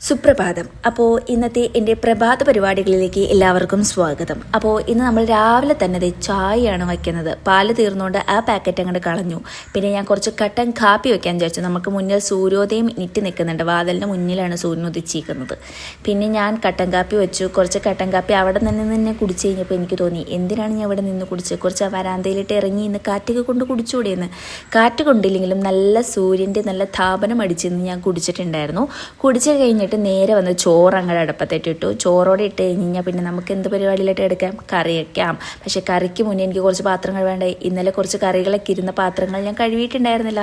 സുപ്രഭാതം. അപ്പോൾ ഇന്നത്തെ എൻ്റെ പ്രഭാത പരിപാടികളിലേക്ക് എല്ലാവർക്കും സ്വാഗതം. അപ്പോൾ ഇന്ന് നമ്മൾ രാവിലെ തന്നെ ചായയാണ് വയ്ക്കുന്നത്. പാല് തീർന്നുകൊണ്ട് ആ പാക്കറ്റ് അങ്ങോട്ട് കളഞ്ഞു. പിന്നെ ഞാൻ കുറച്ച് കട്ടൻ കാപ്പി വെക്കാൻ വിചാരിച്ചു. നമുക്ക് മുന്നിൽ സൂര്യോദയം ഇറ്റ് നിൽക്കുന്നുണ്ട്. വാതിലിന് മുന്നിലാണ് സൂര്യൻ ഉദിച്ചിരിക്കുന്നത്. പിന്നെ ഞാൻ കട്ടൻ കാപ്പി വെച്ചു. കുറച്ച് കട്ടൻ കാപ്പി അവിടെ തന്നെ കുടിച്ചു കഴിഞ്ഞപ്പോൾ എനിക്ക് തോന്നി, എന്തിനാണ് ഞാൻ ഇവിടെ നിന്ന് കുടിച്ചത്? കുറച്ച് വരാന്തയിലിട്ട് ഇറങ്ങി ഇന്ന് കാറ്റൊക്കെ കൊണ്ട് കുടിച്ചുകൂടിയെന്ന്. കാറ്റ് കൊണ്ടില്ലെങ്കിലും നല്ല സൂര്യൻ്റെ നല്ല താപനം അടിച്ചെന്ന് ഞാൻ കുടിച്ചിട്ടുണ്ടായിരുന്നു. കുടിച്ച് കഴിഞ്ഞിട്ട് നേരെ വന്ന് ചോറ് അങ്ങോട്ട് അടുപ്പത്തിട്ടിട്ടു. ചോറോടെ ഇട്ട് കഴിഞ്ഞാൽ പിന്നെ നമുക്ക് എന്ത് പരിപാടിയിലായിട്ട് എടുക്കാം? കറി വയ്ക്കാം. പക്ഷേ കറിക്ക് മുന്നേ എനിക്ക് കുറച്ച് പാത്രങ്ങൾ വേണ്ടേ. ഇന്നലെ കുറച്ച് കറികളൊക്കെ ഇരുന്ന പാത്രങ്ങൾ ഞാൻ കഴുകിയിട്ടുണ്ടായിരുന്നില്ല.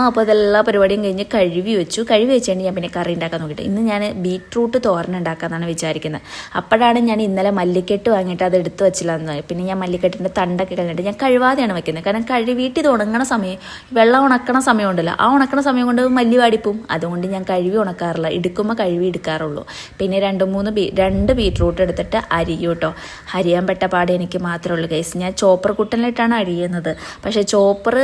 അപ്പോൾ അതെല്ലാ പരിപാടിയും കഴിഞ്ഞ് കഴുകി വെച്ചു. കഴുകി വെച്ചുകൊണ്ട് ഞാൻ പിന്നെ കറി ഉണ്ടാക്കാൻ നോക്കിയിട്ട് ഇന്ന് ഞാൻ ബീട്രൂട്ട് തോരൻ ഉണ്ടാക്കാമെന്നാണ് വിചാരിക്കുന്നത്. അപ്പോഴാണ് ഞാൻ ഇന്നലെ മല്ലിക്കെട്ട് വാങ്ങിയിട്ട് അത് എടുത്ത് വെച്ചില്ലാന്ന്. പിന്നെ ഞാൻ മല്ലിക്കെട്ടിൻ്റെ തണ്ടൊക്കെ കഴിഞ്ഞിട്ട് ഞാൻ കഴുകാതെയാണ് വെക്കുന്നത്. കാരണം കഴുകിയിട്ട് ഇത് ഉണങ്ങണ സമയം, വെള്ളം ഉണക്കണ സമയം ഉണ്ടല്ലോ, ആ ഉണക്കണ സമയം കൊണ്ട് മല്ലി വാടിപ്പോവും. അതുകൊണ്ട് ഞാൻ കഴുകി ഉണക്കാറില്ല, എടുക്കുമ്പോൾ കഴുകി എടുക്കാറുള്ളൂ. പിന്നെ രണ്ട് ബീട്രൂട്ട് എടുത്തിട്ട് അരിയും കേട്ടോ. അരിയാൻ പെട്ട പാട് എനിക്ക് മാത്രമേ ഉള്ളൂ ഗൈസ്. ഞാൻ ചോപ്പർ കുട്ടനിലിട്ടാണ് അരിയുന്നത്. പക്ഷേ ചോപ്പർ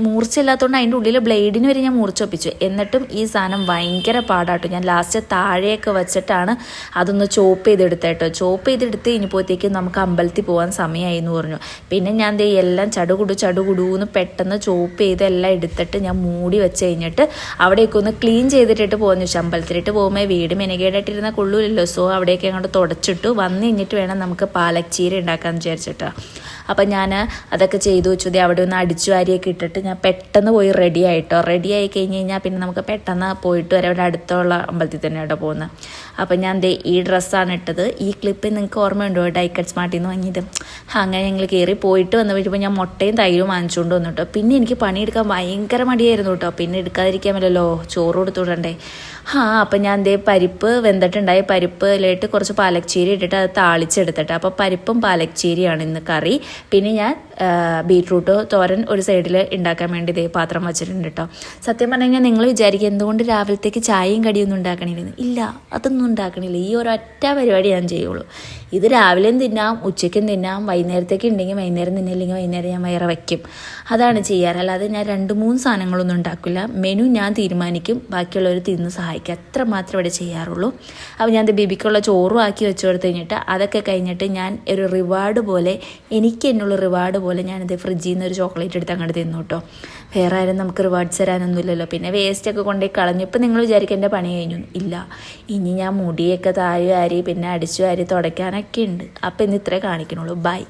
മൂർച്ചയില്ലാത്തതുകൊണ്ട് അതിൻ്റെ ഉള്ളിൽ ബ്ലേഡിന് വരെ ഞാൻ മൂർച്ചൊപ്പിച്ചു. എന്നിട്ടും ഈ സാധനം ഭയങ്കര പാടാട്ടോ. ഞാൻ ലാസ്റ്റ് താഴെയൊക്കെ വെച്ചിട്ടാണ് അതൊന്ന് ചോപ്പ് ചെയ്തെടുത്തേട്ടോ. ചോപ്പ് ചെയ്തെടുത്ത് കഴിഞ്ഞപ്പോഴത്തേക്കും നമുക്ക് അമ്പലത്തിൽ പോകാൻ സമയമായി എന്ന് പറഞ്ഞു. പിന്നെ ഞാൻ എല്ലാം ചടുകുടൂന്ന് പെട്ടെന്ന് ചോപ്പ് ചെയ്ത് എല്ലാം എടുത്തിട്ട് ഞാൻ മൂടി വെച്ച് കഴിഞ്ഞിട്ട് അവിടേക്ക് ഒന്ന് ക്ലീൻ ചെയ്തിട്ടിട്ട് പോകുന്നു. അമ്പലത്തിലിട്ട് പോകുമ്പോൾ വീട് മെനകേടായിട്ടിരുന്ന കൊള്ളൂലല്ലോ. സോ അവിടേക്ക് അങ്ങോട്ട് തുടച്ചിട്ടു വന്നു കഴിഞ്ഞിട്ട് വേണം നമുക്ക് പാലച്ചീര ഉണ്ടാക്കാമെന്ന് വിചാരിച്ചിട്ടാ. അപ്പം ഞാൻ അതൊക്കെ ചെയ്തു വെച്ചു. അവിടെ ഒന്ന് അടിച്ചു വാരിയൊക്കെ ഇട്ടിട്ട് ഞാൻ പെട്ടെന്ന് പോയി റെഡി ആയി കഴിഞ്ഞ് കഴിഞ്ഞാൽ പിന്നെ നമുക്ക് പെട്ടെന്ന് പോയിട്ട് വരെ അവിടെ അടുത്തുള്ള അമ്പലത്തിൽ തന്നെ അവിടെ പോകുന്നത്. അപ്പം ഞാൻ ഈ ഡ്രസ്സാണ് ഇട്ടത്. ഈ ക്ലിപ്പ് നിങ്ങൾക്ക് ഓർമ്മയുണ്ടോ? ഡൈക്കട്ട് സ്മാർട്ടിൽ നിന്ന് വാങ്ങിയത്. അങ്ങനെ ഞങ്ങൾ കയറി പോയിട്ട് വന്ന് കഴിയുമ്പോൾ ഞാൻ മുട്ടയും തൈരും വാങ്ങിച്ചുകൊണ്ട് വന്നു കേട്ടോ. പിന്നെ എനിക്ക് പണിയെടുക്കാൻ ഭയങ്കര മടിയായിരുന്നു കേട്ടോ. പിന്നെ എടുക്കാതിരിക്കാൻ പറ്റില്ലല്ലോ, ചോറ് കൊടുത്തുവിടണ്ടേ. അപ്പം ഞാൻ പരിപ്പ് വെന്തിട്ടുണ്ടായി. പരിപ്പിലായിട്ട് കുറച്ച് പാലക്കച്ചീരി ഇട്ടിട്ട് അത് താളിച്ചെടുത്തിട്ട്, അപ്പോൾ പരിപ്പും പാലക്കച്ചീരിയാണ് ഇന്ന് കറി. പിന്നെ ഞാൻ ബീട്രൂട്ട് തോരൻ ഒരു സൈഡിൽ ഉണ്ടാക്കാൻ വേണ്ടി പാത്രം വെച്ചിട്ടുണ്ട് കേട്ടോ. സത്യം പറഞ്ഞു കഴിഞ്ഞാൽ നിങ്ങൾ വിചാരിക്കുക എന്തുകൊണ്ട് രാവിലത്തേക്ക് ചായയും കടിയൊന്നും ഉണ്ടാക്കണില്ലെന്ന്. ഇല്ല, അതൊന്നും ഉണ്ടാക്കണില്ല. ഈ ഒരൊറ്റ പരിപാടി ഞാൻ ചെയ്യുള്ളൂ. ഇത് രാവിലെയും തിന്നാം, ഉച്ചയ്ക്കും തിന്നാം, വൈകുന്നേരത്തേക്ക് ഉണ്ടെങ്കിൽ വൈകുന്നേരം തിന്നില്ലെങ്കിൽ വൈകുന്നേരം ഞാൻ വേറെ വയ്ക്കും. അതാണ് ചെയ്യാറ്. അല്ലാതെ ഞാൻ 2-3 സാധനങ്ങളൊന്നും ഉണ്ടാക്കില്ല. മെനു ഞാൻ തീരുമാനിക്കും, ബാക്കിയുള്ളവർ തിന്ന് സഹായിക്കും. അത്ര മാത്രമേ ഇവിടെ ചെയ്യാറുള്ളൂ. അപ്പോൾ ഞാൻ ബേബിക്കുള്ള ചോറും ആക്കി വെച്ച് കൊടുത്ത് കഴിഞ്ഞിട്ട് അതൊക്കെ കഴിഞ്ഞിട്ട് ഞാൻ ഒരു റിവാർഡ് പോലെ, എനിക്ക് എന്നുള്ള റിവാർഡ് പോലെ ഞാനിത് ഫ്രിഡ്ജിൽ നിന്ന് ഒരു ചോക്ലേറ്റ് എടുത്ത് അങ്ങോട്ട് തിന്നു കേട്ടോ. വേറെ ആരും നമുക്ക് റിവാർഡ്സ് തരാനൊന്നുമില്ലല്ലോ. പിന്നെ വേസ്റ്റൊക്കെ കൊണ്ടുപോയി കളഞ്ഞു. ഇപ്പം നിങ്ങൾ വിചാരിക്കും എൻ്റെ പണി കഴിഞ്ഞു. ഇല്ല, ഇനി ഞാൻ മുടിയൊക്കെ താഴെ വാരി പിന്നെ അടിച്ചു വാരി തുടയ്ക്കാനൊക്കെ ഉണ്ട്. അപ്പം ഇന്ന് ഇത്രേ കാണിക്കണുള്ളൂ. ബൈ.